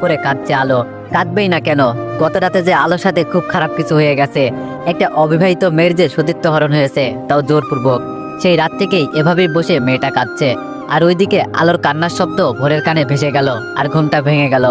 করে কাঁদছে আলো। কাঁদবেই না কেন? গত রাতে যে আলোর সাথে খুব খারাপ কিছু হয়ে গেছে। একটা অবিবাহিত মেয়ের যে সতীত্ব হরণ হয়েছে, তাও জোরপূর্বক। সেই রাত থেকেই এভাবেই বসে মেয়েটা কাঁদছে। আর ওইদিকে আলোর কান্নার শব্দ ভোরের কানে ভেসে গেল আর ঘুমটা ভেঙে গেল।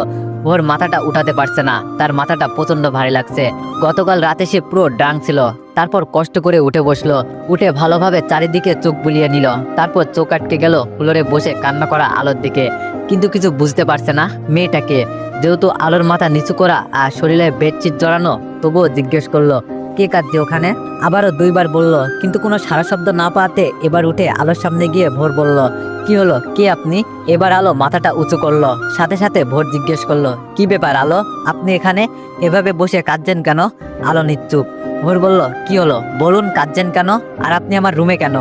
ভোর মাথাটা উঠাতে পারছে না, তার মাথাটা প্রচন্ড ভারী লাগছে। গতকাল রাতে সে পুরো ড্রাঙ্ক ছিল। তারপর কষ্ট করে উঠে বসলো, উঠে ভালোভাবে চারিদিকে চোখ বুলিয়ে নিল। তারপর চোখ আটকে গেল ফ্লোরে বসে কান্না করা আলোর দিকে। কিন্তু কিছু বুঝতে পারছে না মেয়েটাকে। যেহেতু আলোর মাথা নিচু করা আর শরীরে বেডশিট জড়ানো, তবুও জিজ্ঞেস করলো, কে কাঁদছে ওখানে? আবারও দুইবার বলল, কিন্তু কোনো সারা শব্দ না পাওয়াতে এবার উঠে আলোর সামনে গিয়ে ভোর বলল, কি হলো, কে আপনি? এবার আলো মাথাটা উঁচু করলো। সাথে সাথে ভোর জিজ্ঞেস করলো, কি ব্যাপার আলো, আপনি এখানে এভাবে বসে কাঁদছেন কেন? আলো নিশ্চুপ। ভোর বলল, কি হলো বলুন, কাঁদছেন কেন? আর আপনি আমার রুমে কেন?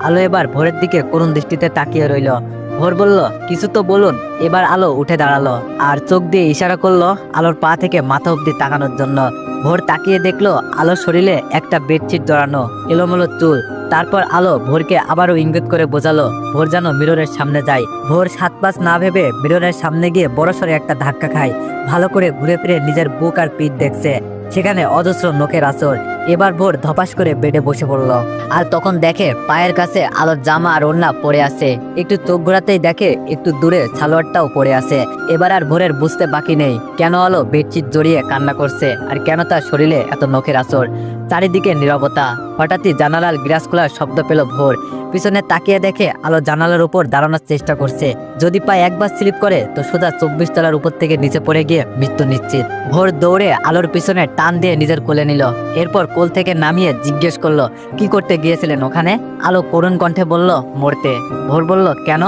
আলো এবার ভোরের দিকে করুণ দৃষ্টিতে তাকিয়ে রইল। ভোর বলল, কিছু তো বলুন। এবার আলো উঠে দাঁড়ালো আর চোখ দিয়ে ইশারা করলো আলোর পা থেকে মাথা অব্দি তাকানোর জন্য। ভোর তাকিয়ে দেখলো আলোর শরীরে একটা বেডশিট জড়ানো, এলোমেলো চুল। তারপর আলো ভোরকে আবারও ইঙ্গিত করে বোঝালো ভোর যেন মিররের সামনে যায়। ভোর 7-5 না ভেবে মিররের সামনে গিয়ে বড়সড় একটা ধাক্কা খায়। ভালো করে ঘুরে ফিরে নিজের বুক আর পিঠ দেখছে, সেখানে অজস্র নখের আঁচড়। এবার ভোর ধপাস করে বেডে বসে পড়ল। আর তখন দেখে পায়ের কাছে আলোর জামা আর ওড়না পড়ে আছে। একটু চোখ ঘোরাতেই দেখে একটু দূরে সালোয়ারটাও পড়ে আছে। এবার আর ভোরের বুঝতে বাকি নেই কেন আলো বেডশিট জড়িয়ে কান্না করছে আর কেন তার শরীরে এত নখের আঁচড়। চারিদিকে নীরবতা। হঠাৎই জানালার গ্লাস খোলার শব্দ পেল ভোর। পিছনে তাকিয়ে দেখে আলো জানালার উপর দাঁড়ানোর চেষ্টা করছে। যদি পায়ে একবার স্লিপ করে তো সোজা 24 তলার উপর থেকে নিচে পড়ে গিয়ে মৃত্যু নিশ্চিত। ভোর দৌড়ে আলোর পিছনে টান দিয়ে নিজের কোলে নিল। এরপর কোল থেকে নামিয়ে জিজ্ঞেস করলো, কি করতে গিয়েছিলেন ওখানে? আলো করুণ কণ্ঠে বলল, মরতে। ভোর বলল, কেন?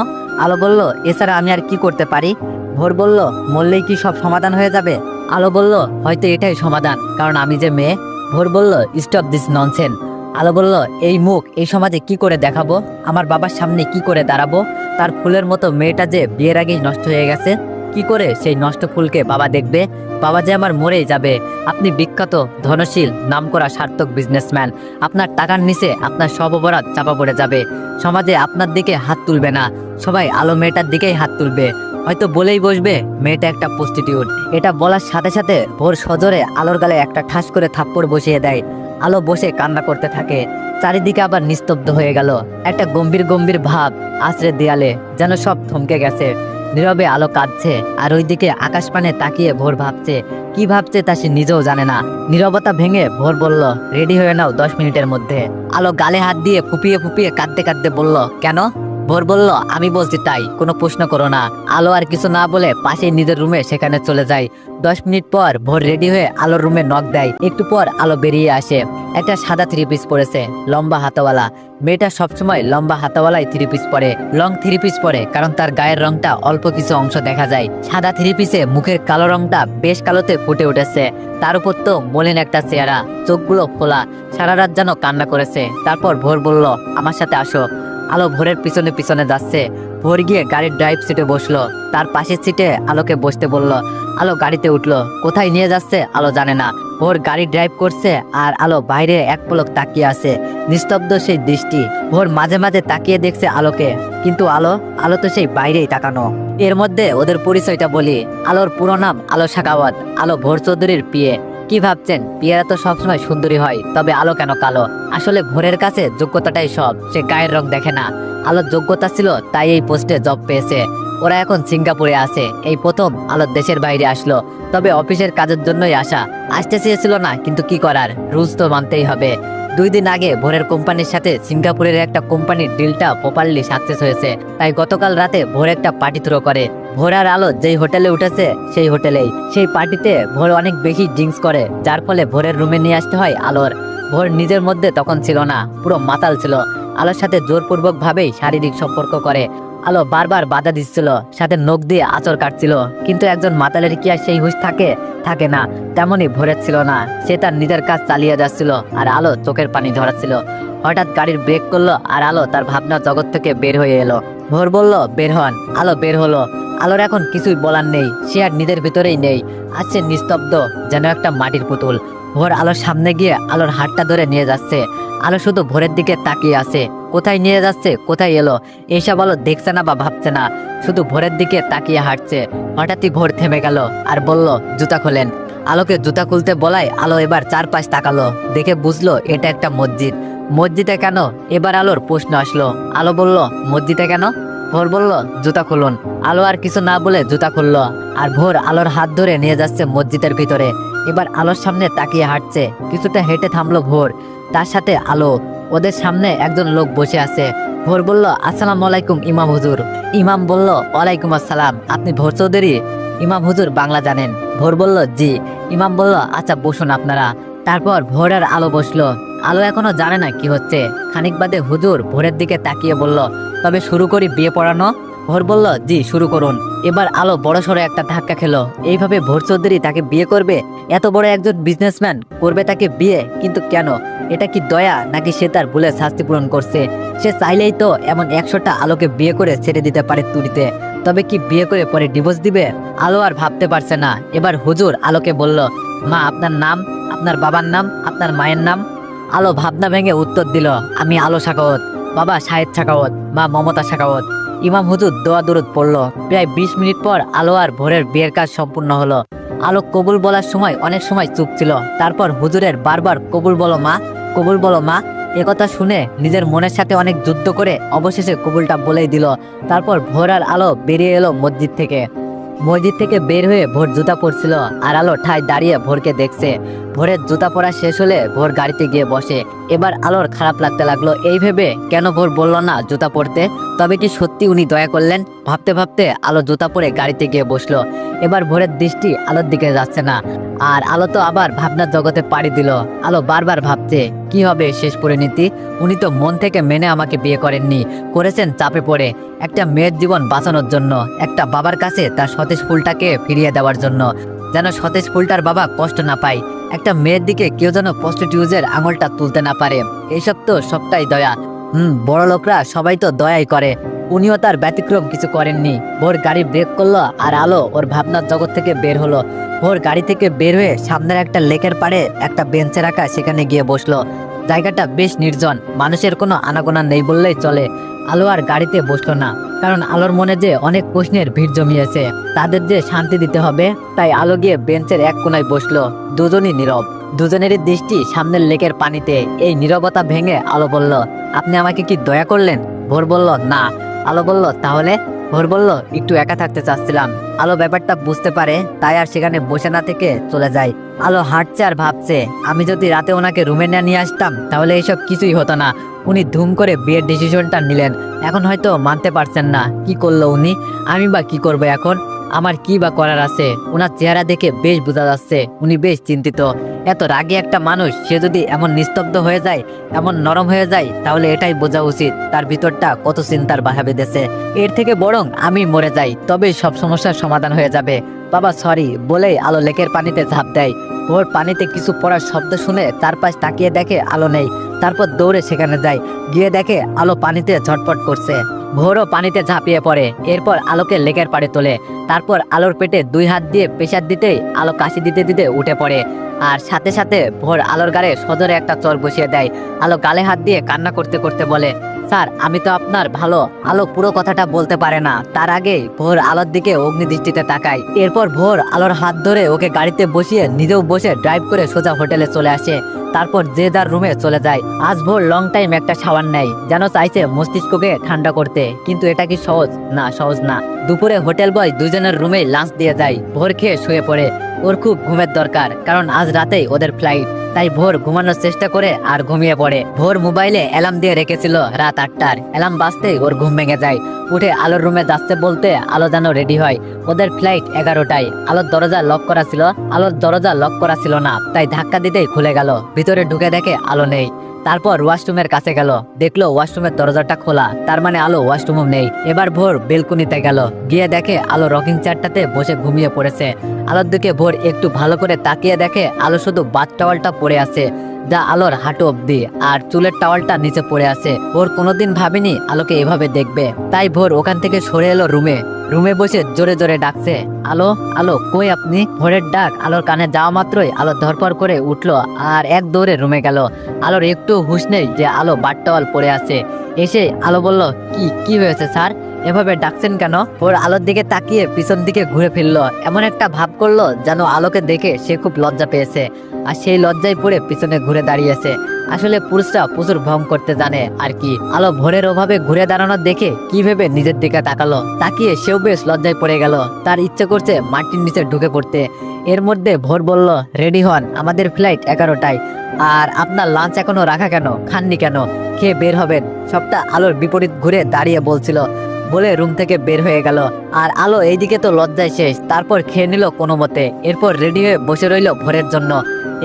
আলো বলল, এছাড়া আমি আর কি করতে পারি? ভোর বলল, মরলেই কি সব সমাধান হয়ে যাবে? আলো বলল, হয়তো এটাই সমাধান, কারণ আমি যে মেয়ে। ভোর বলল, স্টপ দিস ননসেন্স। আলো বলল, এই মুখ এই সমাজে কি করে দেখাবো? আমার বাবার সামনে কি করে দাঁড়াবো? তার ফুলের মতো মেয়েটা যে বিয়ের আগেই নষ্ট হয়ে গেছে, কি করে সেই নষ্ট ফুলকে বাবা দেখবে? বাবা যে আমার মরেই যাবে। আপনি বিখ্যাত, ধনশীল, নামকরা সার্থক বিজনেসম্যান। আপনার টাকার নিচে আপনার সব অপরাধ চাপা পড়ে যাবে। সমাজে আপনার দিকে হাত তুলবে না, সবাই আলো মেয়েটার দিকেই হাত তুলবে। হয়তো বলেই বসবে মেয়েটা একটা প্রস্টিটিউট। এটা বলার সাথে সাথে ভোর সজোরে আলোর গালে একটা ঠাস করে থাপ্পড় বসিয়ে দেয়। আলো বসে কান্না করতে থাকে। চারিদিকে আবার নিস্তব্ধ হয়ে গেল। একটা গম্ভীর গম্ভীর ভাব আশ্রে দেয়ালে, যেন সব থমকে গেছে। নীরবে আলো কাঁদছে আর ওইদিকে আকাশ পানে তাকিয়ে ভোর ভাবছে। কি ভাবছে তা সে নিজেও জানে না। নীরবতা ভেঙে ভোর বলল, রেডি হয়ে নাও 10 মিনিটের মধ্যে। আলো গালে হাত দিয়ে ফুপিয়ে ফুপিয়ে কাঁদতে কাঁদতে বলল, কেন? ভোর বলল, আমি বলছি তাই, কোনো প্রশ্ন করো না। আলো আর কিছু না বলে পাশেই নিজের রুমে সেখানে চলে যায়। 10 মিনিট পর ভোর রেডি হয়ে আলোর রুমে নক দেয়। একটু পর আলো বেরিয়ে আসে। একটা সাদা 3 পিস পরেছে, লম্বা হাতাওয়ালা। মেয়েটা সবসময় লম্বা হাতাওয়ালাই 3 পিস পরে, লং 3 পিস পরে, কারণ তার গায়ের রংটা অল্প কিছু অংশ দেখা যায়। সাদা 3 পিসে মুখের কালো রংটা বেশ কালোতে ফুটে উঠেছে। তার উপর তো মলিন একটা চেহারা, চোখগুলো ফোলা। সারা রাত যেন কান্না করেছে। তারপর ভোর বলল, আমার সাথে আসো। আলো ভোরের পিছনে পিছনে যাচ্ছে। ভোর গিয়ে গাড়ির ড্রাইভ সিটে বসলো। তার পাশের সিটে আলোকে বসতে বলল। আলো গাড়িতে উঠলো। কোথায় নিয়ে যাচ্ছে আলো জানে না। ভোর গাড়ি ড্রাইভ করছে আর আলো বাইরে এক পলক তাকিয়ে আছে, নিস্তব্ধ সেই দৃষ্টি। ভোর মাঝে মাঝে তাকিয়ে দেখছে আলোকে, কিন্তু আলো তো সেই বাইরেই তাকানো। এর মধ্যে ওদের পরিচয়টা বলি। আলোর পুরো নাম আলো শাখাওয়াত। আলো ভোর চৌধুরীর বিয়ে। কি ভাবছেন বিয়েরা তো সবসময় সুন্দরী হয়, তবে আলো কেন কালো? আসলে ভোরের কাছে যোগ্যতাটাই সব, সে গায়ের রং দেখে না। আলোর যোগ্যতা ছিল তাই এই পোস্টে জব পেয়েছে। ওরা এখন সিঙ্গাপুরে আছে। এই প্রথম আলো দেশের বাইরে আসলো, তবে অফিসের কাজের জন্যই আসা। আসতে চেয়েছিল না, কিন্তু কি করার, রুলস তো মানতেই হবে। 2 দিন আগে ভোরের কোম্পানির সাথে সিঙ্গাপুরের একটা কোম্পানির ডিলটা প্রপারলি সাকসেস হয়েছে। তাই গতকাল রাতে ভোর একটা পার্টি থ্রো করে। ভোর আর আলো যেই হোটেলে উঠেছে সেই হোটেলেই। সেই পার্টিতে ভোর অনেক বেশি ড্রিঙ্কস করে, যার ফলে ভোরের রুমে নিয়ে আসতে হয় আলোর। ভোর নিজের মধ্যে তখন ছিল না, পুরো মাতাল ছিল। আলোর সাথে জোরপূর্বক ভাবেই শারীরিক সম্পর্ক করে। আলো বারবার বাধা দিচ্ছিল, সাথে নখ দিয়ে আঁচড় কাটছিল। কিন্তু একজন মাতালের কি আর সেই হুঁশ থাকে না? তেমনি ভোরের ছিল না। সে তার নিজের কাজ চালিয়ে যাচ্ছিল আর আলো চোখের পানি ঝরাচ্ছিল। হঠাৎ গাড়ির ব্রেক করলো আর আলো তার ভাবনা জগৎ থেকে বের হয়ে এলো। ভোর বলল, বের হন। আলো বের হলো। আলোর এখন কিছুই বলার নেই, সে আর নিজের ভিতরেই নেই। আছে নিস্তব্ধ, যেন একটা মাটির পুতুল। ভোর আলোর সামনে গিয়ে আলোর হাতটা ধরে নিয়ে যাচ্ছে। আলো শুধু ভোরের দিকে তাকিয়ে আছে, কোথায় নিয়ে যাচ্ছে, কোথায় এলো এইসব আলো দেখছে না বা ভাবছে না, শুধু ভোরের দিকে তাকিয়ে হাঁটছে। হঠাৎই ভোর থেমে গেল আর বলল, জুতা খোলেন। আলোকে জুতা খুলতে বলায় আলো এবার চারপাশ তাকালো, দেখে বুঝলো এটা একটা মসজিদ। মসজিদে কেন? এবার আলোর প্রশ্ন আসলো। আলো বলল, মসজিদে কেন? ভোর বলল, জুতা খুলুন। আলো আর কিছু না বলে জুতা খুললো, আর ভোর আলোর হাত ধরে নিয়ে যাচ্ছে মসজিদের ভিতরে। এবার আলোর সামনে তাকিয়ে হাঁটছে। কিছুটা হেঁটে থামলো ভোর, তার সাথে আলো। ওদের সামনে একজন লোক বসে আছে। ভোর বলল, আসসালামু আলাইকুম ইমাম হুজুর। ইমাম বলল, ওয়ালাইকুম আসসালাম, আপনি ভোর চৌধুরী? ইমাম হুজুর বাংলা জানেন? ভোর বলল, জি। ইমাম বলল, আচ্ছা বসুন আপনারা। তারপর ভোর আর আলো বসলো। আলো এখনো জানে না কি হচ্ছে। খানিক বাদে হুজুর ভোরের দিকে তাকিয়ে বলল, তবে শুরু করি বিয়ে পড়ানো? ভোর বলল, জি শুরু করুন। এবার আলো বড় সড়ো একটা ধাক্কা খেলো। এইভাবে ভোর চৌধুরী তাকে বিয়ে করবে? এত বড় একজন বিজনেসম্যান করবে তাকে বিয়ে? কিন্তু কেন? এটা কি দয়া, নাকি সে তার ভুলে শাস্তি পূরণ করছে? সে চাইলেই তো এমন 100টা আলোকে বিয়ে করে ছেড়ে দিতে পারে তুড়িতে। তবে কি বিয়ে করে পরে ডিভোর্স দিবে? আলো আর ভাবতে পারছে না। এবার হুজুর আলোকে বলল, মা আপনার নাম, আপনার বাবার নাম, আপনার মায়ের নাম? আলো ভাবনা ভেঙে উত্তর দিল, আমি আলো সাখাওয়াত, বাবা শাহেদ সাখাওয়াত, মা মমতা সাখাওয়াত। ইমাম হুজুর দোয়া দুরুদ পড়লো। প্রায় 20 মিনিট পর আলো আর ভোরের বিয়ের কাজ সম্পূর্ণ হলো। আলো কবুল বলার সময় অনেক সময় চুপ ছিল। তারপর হুজুরের বারবার কবুল বলো মা, কবুল বলো মা। একথা শুনে নিজের মনের সাথে অনেক যুদ্ধ করে অবশেষে কবুলটা বলেই দিল। তারপর ভোর আর আলো বেরিয়ে এলো মসজিদ থেকে। মসজিদ থেকে বের হয়ে ভোর জুতা পরছিল, আর আলো ঠায় দাঁড়িয়ে ভোরকে দেখছে। ভোরের জুতা পরা শেষ হলে ভোর গাড়িতে গিয়ে বসে। এবার আলোর খারাপ লাগতে লাগলো, এই ভেবে কেন ভোর বলল না জুতা পরতে। তবে কি সত্যি উনি দয়া করলেন? ভাবতে ভাবতে আলো জুতা পরে গাড়িতে গিয়ে বসলো। এবার ভোরের দৃষ্টি আলোর দিকে যাচ্ছে না, আর আলো তো আবার ভাবনার জগতে পাড়ি দিল। আলো বারবার ভাবছে, কি হবে শেষ পরিণতি? উনি তো মন থেকে মেনে আমাকে বিয়ে করেননি, করেছেন চাপে পড়ে, একটা মেয়ের জীবন বাঁচানোর জন্য, একটা বাবার কাছে তার সতেজ ফুলটাকে ফিরিয়ে দেওয়ার জন্য, যেন সতেজ ফুলটার বাবা কষ্ট না পায়। একটা মেয়ের দিকে কেউ যেন প্রস্টিটিউটের আঙুলটা তুলতে না পারে। এইসব তো সবটাই দয়া। বড় লোকরা সবাই তো দয়াই করে, উনিও তার ব্যতিক্রম কিছু করেননি। ভোর গাড়ি ব্রেক করলো, আর আলো ওর ভাবনার জগৎ থেকে বের হলো। ভোর গাড়ি থেকে বের হয়ে সামনের একটা লেকের পাড়ে একটা বেঞ্চে রাখা সেখানে গিয়ে বসলো। জায়গাটা বেশ নির্জন, মানুষের কোনো আনাগোনা নেই বললেই চলে। আলো আর গাড়িতে বসলো না, কারণ আলোর মনে যে অনেক প্রশ্নের ভিড় জমিয়েছে, তাদের যে শান্তি দিতে হবে। তাই আলো গিয়ে বেঞ্চের এক কোনায় বসলো। দুজনই নীরব, দুজনেরই দৃষ্টি সামনের লেকের পানিতে। এই নীরবতা ভেঙে আলো বলল, আপনি আমাকে কি দয়া করলেন? ভোর বলল, না। আলো বলল, তাহলে? ভোর বলল, একটু একা থাকতে চাচ্ছিলাম। আলো ব্যাপারটা বুঝতে পারে, তাই আর সেখানে বসে না থেকে চলে যায়। আলো হাঁটছে আর ভাবছে, আমি যদি রাতে ওনাকে রুমে নিয়ে আসতাম তাহলে এইসব কিছুই হতো না। উনি ধুম করে বিয়ের ডিসিশনটা নিলেন, এখন হয়তো মানতে পারছেন না। কি করলো উনি? আমি বা কি করবো এখন? আমার কি বা করার আছে? ওনার চেহারা দেখে বেশ বোঝা যাচ্ছে উনি বেশ চিন্তিত। এত রাগী একটা মানুষ, সে যদি এমন নিস্তব্ধ হয়ে যায়, এমন নরম হয়ে যায়, তাহলে এটাই বোঝা উচিত তার ভিতরটা কত চিন্তার বাসা বেঁধেছে। এর থেকে বরং আমি মরে যাই, তবেই সব সমস্যার সমাধান হয়ে যাবে। বাবা সরি বলেই আলো লেকের পানিতে ঝাঁপ দেয়। ওর পানিতে কিছু পড়ার শব্দ শুনে চারপাশ তাকিয়ে দেখে আলো নেই। তারপর দৌড়ে সেখানে যায়, গিয়ে দেখে আলো পানিতে ঝটপট করছে। ভোরও পানিতে ঝাঁপিয়ে পড়ে। এরপর আলোকে লেকের পাড়ে তোলে। তারপর আলোর পেটে 2 হাত দিয়ে প্রেসার দিতেই আলো কাশি দিতে দিতে উঠে পড়ে। আর সাথে সাথে ভোর আলোর গালে সজোরে একটা চর বসিয়ে দেয়। আলো গালে হাত দিয়ে কান্না করতে করতে বলে, স্যার আমি তো আপনার ভালো। আলো পুরো কথাটা বলতে পারে না, তার আগেই ভোর আলোর দিকে অগ্নিদৃষ্টিতে তাকায়। এরপর ভোর আলোর হাত ধরে ওকে গাড়িতে বসিয়ে নিজেও বসে ড্রাইভ করে সোজা হোটেলে চলে আসে। তারপর যে যার রুমে চলে যায়। আজ ভোর লং টাইম একটা শাওয়ার নেয়, যেন চাইছে মস্তিষ্ককে ঠান্ডা করতে। কিন্তু এটা কি সহজ? না, সহজ না। দুপুরে হোটেল বয় দুজনের রুমে লাঞ্চ দিয়ে যায়। ভোর খেয়ে শুয়ে পড়ে। ওর খুব ঘুমের দরকার, কারণ আজ রাতেই ওদের ফ্লাইট। তাই ভোর ঘুমানোর চেষ্টা করে আর ঘুমিয়ে পড়ে। ভোর মোবাইলে অ্যালার্ম দিয়ে রেখেছিল রাত 8টার। অ্যালার্ম বাজতেই ওর ঘুম ভেঙে যায়। উঠে আলোর রুমে যাচ্ছে বলতে আলো যেন রেডি হয়। ওদের ফ্লাইট 11টায়। আলোর দরজা লক করা ছিল না, তাই ধাক্কা দিতেই খুলে গেল। ভিতরে ঢুকে দেখে আলো নেই। তারপর ওয়াশরুমের কাছে গেল, দেখলো ওয়াশরুমের দরজাটা খোলা, তার মানে আলো ওয়াশরুমও নেই। এবার ভোর বেলকুনিতে গেল, গিয়ে দেখে আলো রকিং চেয়ারটাতে বসে ঘুমিয়ে পড়েছে। আলোর দিকে ভোর একটু ভালো করে তাকিয়ে দেখে আলো শুধু বাথ টাওয়ালটা পরে আছে, যা আলোর হাঁটু অব্দি, আর চুলের টাওয়ালটা নিচে পড়ে আছে। ভোর কোনোদিন ভাবেনি আলোকে এভাবে দেখবে, তাই ভোর ওখান থেকে সরে এলো রুমে। রুমে বসে জোরে জোরে ডাকছে, আলো আলো কই আপনি? ভোরের ডাক আলোর কানে যাওয়া মাত্রই আলো ধরপড় করে উঠলো আর এক দৌড়ে রুমে গেল। আলোর একটু হুঁশ নেই যে আলো বাট্টাওয়াল পড়ে আছে। এসে আলো বলল, কি কি হয়েছে স্যার, এভাবে ডাকছেন কেন? ভোর আলোর দিকে তাকিয়ে পিছন দিকে ঘুরে ফিরলো, এমন একটা ভাব করলো যেন আলোকে দেখে সে খুব লজ্জা পেয়েছে, আর সেই লজ্জায় পড়ে পিছনে ঘুরে দাঁড়িয়েছে। আসলে পুরুষরা প্রচুর ভ্রম করতে জানে আর কি। আলো ভোরের ওভাবে ঘুরে দাঁড়ানো দেখে কি ভেবে নিজের দিকে তাকালো, তাকিয়ে সেও বেশ লজ্জায় পড়ে গেল। তার ইচ্ছে করছে মাটির নিচে ঢুকে পড়তে। এর মধ্যে ভোর বলল, রেডি হন, আমাদের ফ্লাইট 11টায়। আর আপনার লাঞ্চ এখনো রাখা কেন, খাননি কেন? খেয়ে বের হবেন। সবটা আলোর বিপরীত ঘুরে দাঁড়িয়ে বলছিল, বলে রুম থেকে বের হয়ে গেল। আর আলো এইদিকে তো লজ্জায় শেষ, তারপর খেয়ে নিল কোনো মতে। এরপর রেডি হয়ে বসে রইল ভোরের জন্য।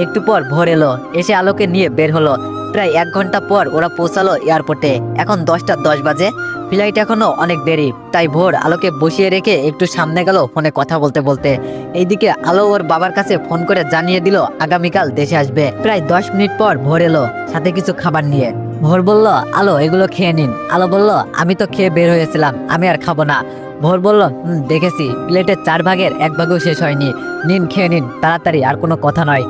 একটু পর ভোর এলো, এসে আলোকে নিয়ে বের হলো। প্রায় 1 ঘন্টা পর ওরা পৌঁছালো এয়ারপোর্টে। এখন 10টা 10 বাজে, ফ্লাইট এখনো অনেক দেরি। তাই ভোর আলোকে বসিয়ে রেখে একটু সামনে গেল ফোনে কথা বলতে বলতে। এইদিকে আলো ওর বাবার কাছে ফোন করে জানিয়ে দিল আগামীকাল দেশে আসবে। প্রায় 10 মিনিট পর ভোর এলো সাথে কিছু খাবার নিয়ে। ভোর বলল, আলো এগুলো খেয়ে নিন। আলো বলল, আমি তো খেয়ে বের হয়েছিলাম, আমি আর খাবো না। ভোর বলল, দেখেছি, প্লেটের 4 ভাগের 1 ভাগও শেষ হয়নি, নিন খেয়ে নিন তাড়াতাড়ি, আর কোনো কথা নয়।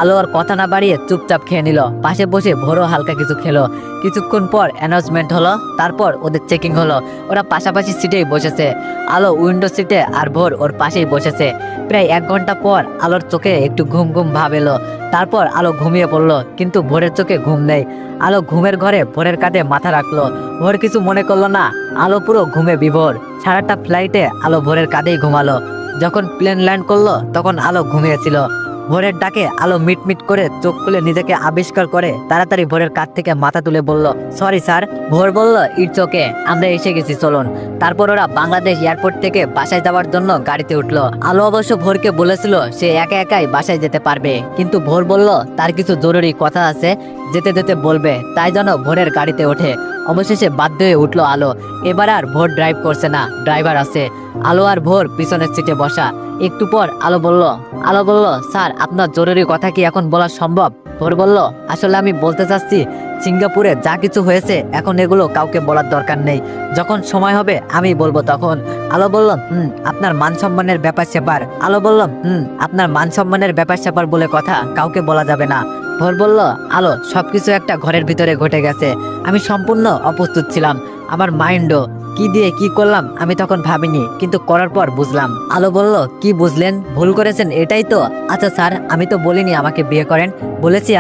আলো আর কথা না বাড়িয়ে চুপচাপ খেয়ে নিল। পাশে বসে ভোরও হালকা কিছু খেলো। কিছুক্ষণ পর অ্যানাউন্সমেন্ট হলো, তারপর ওদের চেকিং হলো। ওরা পাশাপাশি সিটেই বসেছে, আলো উইন্ডো সিটে আর ভোর ওর পাশেই বসেছে। প্রায় 1 ঘন্টা পর আলোর চোখে একটু ঘুম ঘুম ভাব এলো। তারপর আলো ঘুমিয়ে পড়লো, কিন্তু ভোরের চোখে ঘুম নেই। আলো ঘুমের ঘরে ভোরের কাঁধে মাথা রাখলো। ভোর কিছু মনে করলো না, আলো পুরো ঘুমে বিভোর। সারাটা ফ্লাইটে আলো ভোরের কাঁধেই ঘুমালো। যখন প্লেন ল্যান্ড করলো তখন আলো ঘুমিয়েছিল। ভোরের ডাকে আলো মিটমিট করে চোখ খুলে নিজেকে আবিষ্কার করে তাড়াতাড়ি ভোরের কাছ থেকে মাথা তুলে বলল, সরি স্যার। ভোর বলল, ইটস ওকে, আমরা এসে গেছি, চলুন। তারপর ওরা বাংলাদেশ এয়ারপোর্ট থেকে বাসায় যাওয়ার জন্য গাড়িতে উঠলো। আলো অবশ্য ভোরকে বলেছিল সে একা একাই বাসায় যেতে পারবে, কিন্তু ভোর বলল তার কিছু জরুরি কথা আছে, যেতে যেতে বলবে। তাই যেন ভোরের গাড়িতে ওঠে। অবশেষে বাধ্য হয়ে উঠলো আলো। এবার আর ভোর ড্রাইভ করছে না, ড্রাইভার আছে। আলো আর ভোর পিছনের সিটে বসা। একটু পর আলো বলল, স্যার আপনার জরুরি কথা কি এখন বলা সম্ভব? ভোর বলল, আসলে আমি বলতে চাচ্ছি সিঙ্গাপুরে যা কিছু হয়েছে এখন এগুলো কাউকে বলার দরকার নেই, যখন সময় হবে আমি বলবো তখন। আলো বলল, আপনার মান সম্মানের ব্যাপার স্যাপার। আলো বলল, আপনার মান সম্মানের ব্যাপার স্যাপার বলে কথা কাউকে বলা যাবে না। ভোর বলল, আলো সবকিছু একটা ঘরের ভিতরে ঘটে গেছে, আমি সম্পূর্ণ অপ্রস্তুত ছিলাম। আমার মাইন্ডও কি দিয়ে কি করলাম আমি তখন ভাবিনি, কিন্তু করার পর বুঝলাম। আলো বলল, কি বুঝলেন? ভুল করেছেন এটাই তো? আচ্ছা স্যার, আমি তো বলিনি আমাকে বিয়ে করেন, বলেছি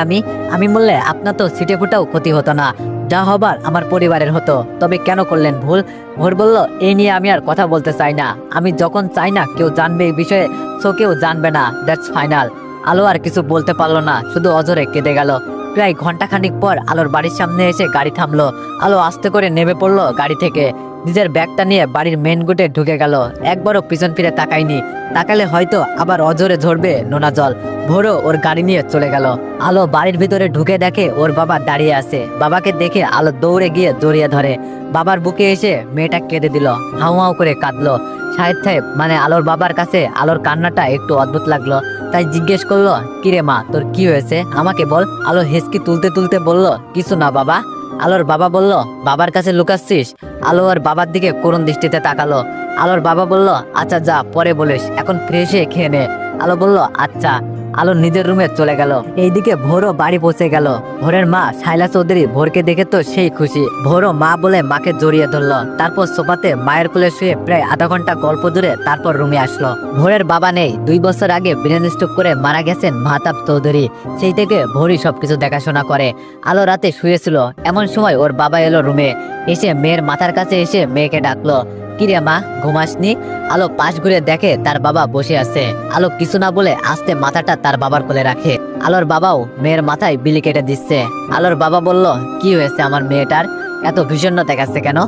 আমি বললে আপনার তো ছিটে ফুটাও ক্ষতি হতো না, যা হবার আমার পরিবারের হতো। তবে কেন করলেন ভুল? ভোর বলল, এই নিয়ে আমি আর কথা বলতে চাই না। আমি যখন চাই না কেউ জানবে এই বিষয়ে, সো কেউ জানবে না, দ্যাটস ফাইনাল। আলো আর কিছু বলতে পারলো না, শুধু অজরে কেঁদে গেল। প্রায় ঘন্টাখানিক পর আলোর বাড়ির সামনে এসে গাড়ি থামলো। আলো আস্তে করে নেমে পড়লো গাড়ি থেকে। নিজের ব্যাগটা নিয়ে বাড়ির মেন গেটে ঢুকে গেল। একবারও পিছন ফিরে তাকায়নি, তাকালে হয়তো আবার অজরে ঝরবে নোনা জল। ভোরও ওর গাড়ি নিয়ে চলে গেল। আলো বাড়ির ভিতরে ঢুকে দেখে ওর বাবা দাঁড়িয়ে আছে। বাবাকে দেখে আলো দৌড়ে গিয়ে জড়িয়ে ধরে। বাবার বুকে এসে মেয়েটা কেঁদে দিল, হাউ হাউ করে কাঁদলো। সাহেব মানে আলোর বাবার কাছে আলোর কান্নাটা একটু অদ্ভুত লাগলো, তাই জিজ্ঞেস করলো, কিরে মা, তোর কি হয়েছে আমাকে বল। আলো হেসকি তুলতে তুলতে বলল, কিছু না বাবা। আলোর বাবা বলল, বাবার কাছে লুকাচ্ছিস? আলো আর বাবার দিকে করুণ দৃষ্টিতে তাকালো। আলোর বাবা বলল, আচ্ছা যা, পরে বলিস, এখন ফ্রেশ হয়ে খেয়ে নে। আলো বলল, আচ্ছা। আলো নিজের রুমে চলে গেল। এইদিকে ভোরও বাড়ি পৌঁছে গেল। ভোরের মা শাইলা চৌধুরী ভোরকে দেখে তো সেই খুশি। ভোরও মা বলে মাকে জড়িয়ে ধরলো। তারপর সোফাতে মায়ের কোলে শুয়ে প্রায় আধা ঘন্টা গল্প জুড়ে তারপর রুমে আসলো। ভোরের বাবা নেই, 2 বছর আগে ব্রেন স্ট্রোক করে মারা গেছেন মাহতাব চৌধুরী। সেই থেকে ভোরই সবকিছু দেখাশোনা করে। আলো রাতে শুয়েছিল, এমন সময় ওর বাবা এলো রুমে। এসে মেয়ের মাথার কাছে এসে মেয়েকে ডাকলো, কিরে মা, ঘুমাসনি? আলো পাশ ঘুরে দেখে তার বাবা বসে আছে। আলো কিছু না বলে আস্তে মাথাটা তার বাবার কোলে রাখে। আলোর বাবাও মেয়ের মাথায় বিলি কেটে দিচ্ছে। আলোর বাবা বলল, কি হয়েছে আমার মেয়েটার, এত ভীষণ দেখাচ্ছে কেন?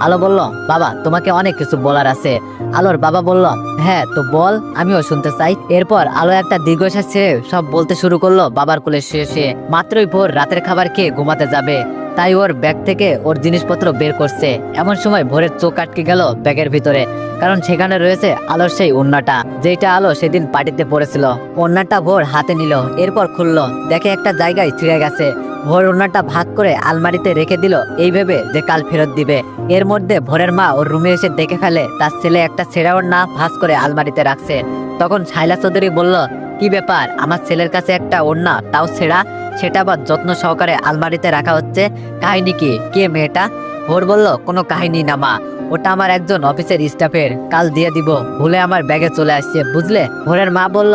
আলো বলল, বাবা তোমাকে অনেক কিছু বলার আছে। আলোর বাবা বলল, হ্যাঁ তো বল, আমিও শুনতে চাই। এরপর আলো একটা দীর্ঘশ্বাস ছেড়ে সব বলতে শুরু করলো বাবার কোলে শুয়ে শুয়ে। মাত্রই ভোর রাতের খাবার খেয়ে ঘুমাতে যাবে, তাই ওর ব্যাগ থেকে ওর জিনিসপত্র বের করছে। এমন সময় ভোরের চোখ আটকে গেল ব্যাগের ভিতরে, কারণ সেখানে রয়েছে আলোর সেই ওড়নাটা, যেটা আলো সেদিন পার্টিতে পড়েছিল। ওড়নাটা ভোর হাতে নিল, এরপর খুললো, দেখে একটা জায়গায় ছিঁড়ে গেছে। ভোর ওড়নাটা ভাগ করে আলমারিতে রেখে দিল, এই ভেবে যে কাল ফেরত দিবে। এর মধ্যে ভোরের মা ওর রুমে এসে দেখে ফেলে তার ছেলে একটা ছেঁড়া ওড়না ভাঁজ করে আলমারিতে রাখছে। তখন শাইলা চৌধুরী বলল, কি ব্যাপার, আমার ছেলের কাছে একটা ওড়না, তাও ছেঁড়া, সেটা আবার যত্ন সহকারে আলমারিতে রাখা হচ্ছে, কাহিনী কি, কে মেয়েটা? ভোর বলল, কোনো কাহিনী না মা, ওটা আমার একজন অফিসের স্টাফের, কাল দিয়ে দিব, ভুলে আমার ব্যাগে চলে আসছে, বুঝলে? ভোরের মা বলল,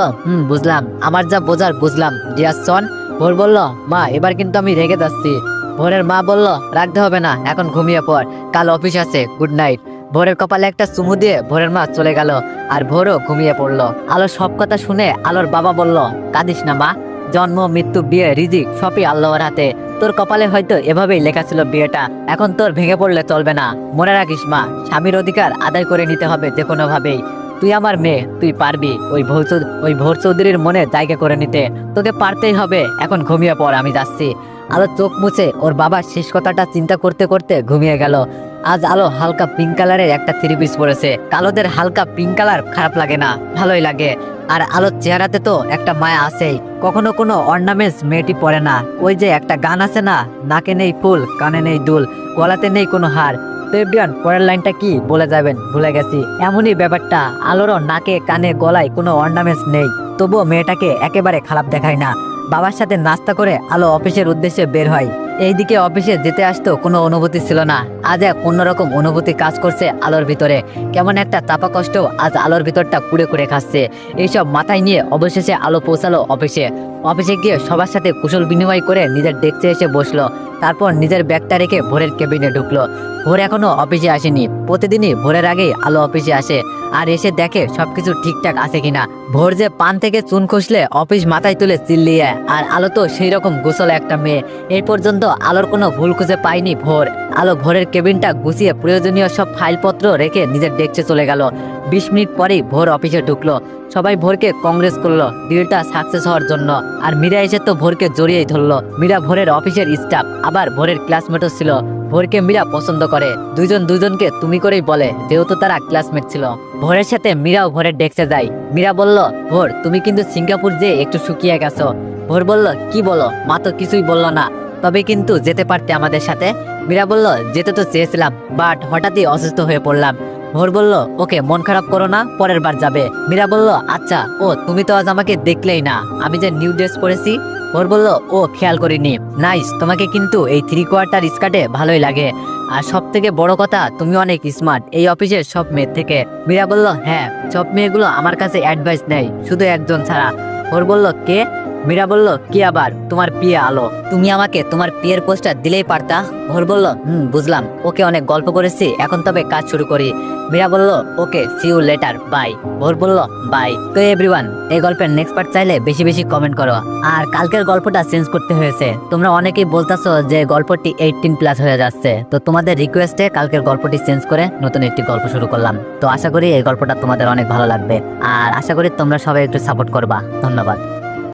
বুঝলাম, আমার যা বোঝার বুঝলাম, ডিয়ার সন। ভোর বলল, মা এবার কিন্তু আমি রেগে যাচ্ছি। ভোরের মা বলল, রাখতে হবে না, এখন ঘুমিয়ে পড়, কাল অফিস আছে, গুড নাইট। ভোরের কপালে একটা চুমু দিয়ে ভোরের মা চলে গেল, আর ভোরও ঘুমিয়ে পড়লো। আলো সব কথা শুনে আলোর বাবা বলল, কাঁদিস না মা, জন্ম মৃত্যু বিয়ে রিজিক সবই আল্লাহর হাতে, তোর কপালে হয়তো এভাবেই লেখা ছিল বিয়েটা, এখন তোর ভেঙে পড়লে চলবে না। মনে রাখিস মা, স্বামীর অধিকার আদায় করে নিতে হবে যে কোনো ভাবেই। তুই আমার মেয়ে, তুই পারবি ওই ভোর চৌধুরীর মনে জায়গা করে নিতে, তোকে পারতেই হবে, এখন ঘুমিয়ে পড়, আমি যাচ্ছি। আলো চোখ মুছে ওর বাবার শেষ কথাটা চিন্তা করতে করতে ঘুমিয়ে গেল। আজ আলো হালকা পিঙ্ক কালারের একটা থ্রি পিস পরেছে। কালোদের হালকা পিঙ্ক কালার খারাপ লাগে না, ভালোই লাগে। আর আলোর চেহারাতে তো একটা মায়া আছেই, কখনো কোনো অর্নামেন্টস মেয়েটি পরে না। ওই যে একটা গান আছে না, নাকে নেই ফুল, কানে নেই দুল, গলাতে নেই কোনো হার। তো এভরিওয়ান, পরের লাইনটা কি বলে যাবেন, ভুলে গেছি। এমনই ব্যাপারটা, আলোরও নাকে কানে গলায় কোনো অর্নামেন্টস নেই, তবুও মেয়েটাকে একেবারে খারাপ দেখায় না। বাবার সাথে নাস্তা করে আলো অফিসের উদ্দেশ্যে বের হয়। এইদিকে অফিসে যেতে আসতো কোনো অনুভূতি ছিল না, আজ এক অন্যরকম অনুভূতি কাজ করছে আলোর ভিতরে। কেমন একটা চাপা কষ্ট আজ আলোর ভিতরটা কুড়ে কুড়ে খাচ্ছে। এইসব মাথায় নিয়ে অবশেষে আলো পৌঁছালো অফিসে। অফিসে গিয়ে সবার সাথে কুশল বিনিময় করে নিজের ডেস্কে এসে বসলো। তারপর নিজের ব্যাগটা রেখে ভোরের কেবিনে ঢুকলো। ভোর এখনো অফিসে আসেনি। প্রতিদিনই ভোরের আগেই আলো অফিসে আসে, আর এসে দেখে সবকিছু ঠিকঠাক আছে কিনা। ভোর যে পান থেকে চুন খসলে অফিস মাথায় তুলে চিল্লিয়ে, আর আলো তো সেই রকম গোছল একটা মেয়ে। এই পর্যন্ত আলোর কোনো ভুল খুঁজে পায়নি ভোর। আলো ভোরের কেবিনটা গুছিয়ে প্রয়োজনীয় সব ফাইলপত্র রেখে নিজের ডেস্কে চলে গেল। 20 মিনিট পরেই ভোর অফিসে ঢুকলো। সবাই ভোরকে কংগ্রেস করলো ডিলটা সাকসেস হওয়ার জন্য। আর মীরা এসে তো ভোরকে জড়িয়েই ধরলো। মীরা ভোরের অফিসের স্টাফ, আবার ভোরের ক্লাসমেটও ছিল। ভোরকে মীরা পছন্দ করে, দুইজন দুজনকে তুমি করেই বলে, যেহেতু তারা ক্লাসমেট ছিল। ভোরের সাথে মীরাও ভোরের ডেস্কে যায়। মীরা বলল, ভোর তুমি কিন্তু সিঙ্গাপুর যেয়ে একটু শুকিয়ে গেছো। ভোর বলল, কি বলো, মা তো কিছুই বললো না, তবে কিন্তু যেতে পারতে আমাদের সাথে। মীরা বলল, যেতে তো চেয়েছিলাম, বাট হঠাৎই অসুস্থ হয়ে পড়লাম। ভোর বলল, ওকে, মন খারাপ করো না, পরের বার যাবে। মীরা বলল, আচ্ছা, ও তুমি তো আজ আমাকে দেখলেই না, আমি যে নিউ ড্রেস পরেছি। ভোর বলল, ও খেয়াল করিনি। নাইস, তোমাকে কিন্তু এই 3/4 স্কার্টে ভালোই লাগে। আর সব থেকে বড় কথা, তুমি অনেক স্মার্ট এই অফিসের সব মেয়ের থেকে। মীরা বলল, হ্যাঁ, সব মেয়েগুলো আমার কাছে অ্যাডভাইস নেয়, শুধু একজন ছাড়া। ভোর বলল, কে? মীরা বলল, কি আবার, তোমার পিয়ে আলো। তুমি আমাকে তোমার পিয়ের পোস্টার দিলেই পারতা। ভোর বলল, বুঝলাম, ওকে, অনেক গল্প করেছি, এখন তবে কাজ শুরু করি। মীরা বলল, ওকে, সি ইউ লেটার, বাই। ভোর বলল, বাই। তো এভরিওয়ান, এই গল্পের নেক্সট পার্ট চাইলে বেশি বেশি কমেন্ট করো। আর কালকের গল্পটা চেঞ্জ করতে হয়েছে, তোমরা অনেকেই বলতাছো যে গল্পটি 18+ হয়ে যাচ্ছে। তো তোমাদের রিকোয়েস্টে কালকের গল্পটি চেঞ্জ করে নতুন একটি গল্প শুরু করলাম। তো আশা করি এই গল্পটা তোমাদের অনেক ভালো লাগবে, আর আশা করি তোমরা সবাই একটু সাপোর্ট করবা। ধন্যবাদ।